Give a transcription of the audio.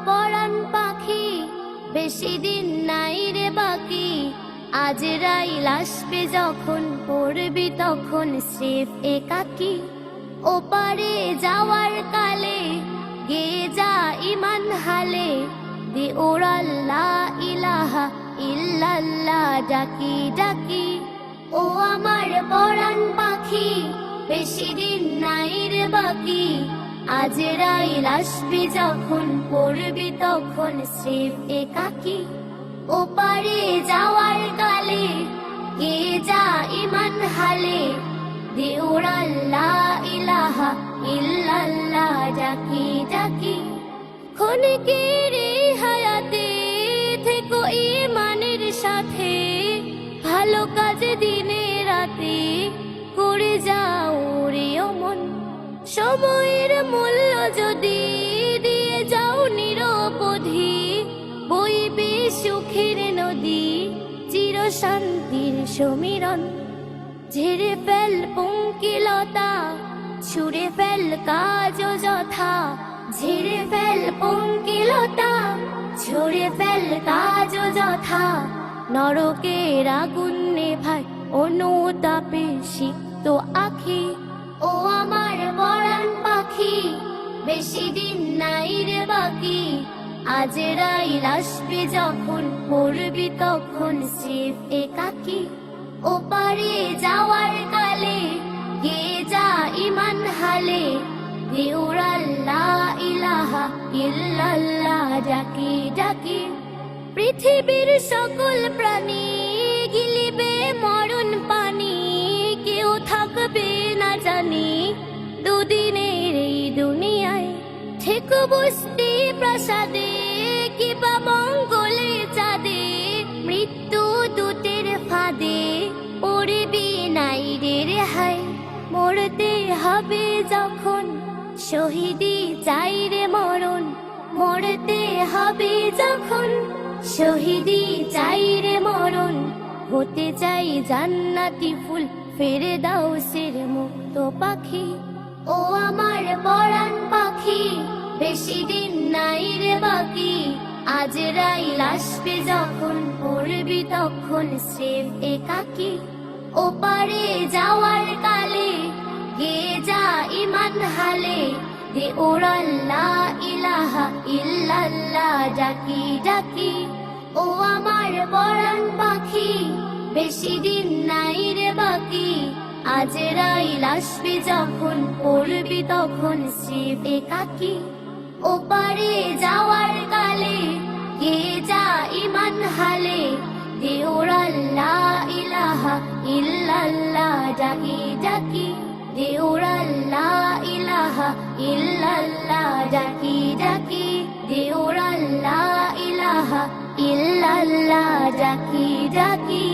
পরাণ পাখি, বেশি দিন নাই রে বাকি। আজরাইল আসবে যখন, পড়বি তখন স্রেফ একাকী। ওপারে যাওয়ার কালে গে যা ইমান হালে, দে ওরাল লা ইলাহা ইল্লাল্লাহ ডাকি ডাকি। ও আমার পরাণ পাখি, বেশি দিন নাই রে বাকি। আজরাইল আসবে যখন, পড়বি তখন স্রেফ একাকী। ওপারে যাওয়ার কালে গে যা ইমান হালে, দে ওরাল লা ইলাহা ইল্লাল্লাহ ডাকি ডাকি। ক্ষণিকের এই হায়াতে থেকো ঈমানের সাথে, ভালো কাজ দিনে রাতে করে যাও রে মন। সময়ের মূল্য যদি দিয়ে যাও নিরবধি, বইবে সুখের নদী, চির শান্তির সমীরণ। ঝেড়ে ফেল পঙ্কিলতা, ছুঁড়ে ফেল কাজ যথা। ঝেড়ে ফেল পঙ্কিলতা, ছুঁড়ে ফেল কাজ যথা। নরকের আগুন নেভায় অনুতাপে সিক্ত আখি। ও আমার পরাণ পাখি, বেশি দিন নাই রে বাকি। আজরাইল আসবে যখন, পড়বি তখন স্রেফ একাকী। ওপারে যাওয়ার কালে গে যা ইমান হালে, দে ওরাল লা ইলাহা ইল্লাল্লাহ ডাকি ডাকি। পৃথিবীর সকল প্রাণী গিলিবে মরণ পানি, কেউ থাকবে না জানি দুদিনের এই দুনিয়ায়। ঠিক বস্তি প্রাসাদে কিবা মঙ্গলে চাঁদে, মৃত্যু দূতের ফাঁদে পড়বি নাই রে রেহাই। মরতে হবে যখন, শহীদি চাই রে মরণ। মরতে হবে যখন, শহীদি চাই রে মরণ। হতে চাই জান্নাতি ফুল, ফেরদাউসের মুক্ত পাখি। ও আমার পরাণ পাখি, বেশি দিন নাই রে বাকি। আজরাইল আসবে যখন, পড়বি তখন স্রেফ একাকী। ওপারে যাওয়ার কালে গে যা ইমান হালে, দে ওরাল লা ইলাহা ইল্লাল্লাহ ডাকি ডাকি। ও আমার পরাণ পাখি, বেশি দিন নাই রে বাকি। আজরাইল আসবে যখন, পড়বি তখন স্রেফ একাকী। ওপারে যাওয়ার কালে গে যা ইমান হালে, দে ওরাল লা ইলাহা ইল্লাল্লাহ ডাকি ডাকি। দে ওরাল লা ইলাহা ইল্লাল্লাহ ডাকি ডাকি। দে ওরাল লা ইলাহা ইল্লাল্লাহ ডাকি ডাকি।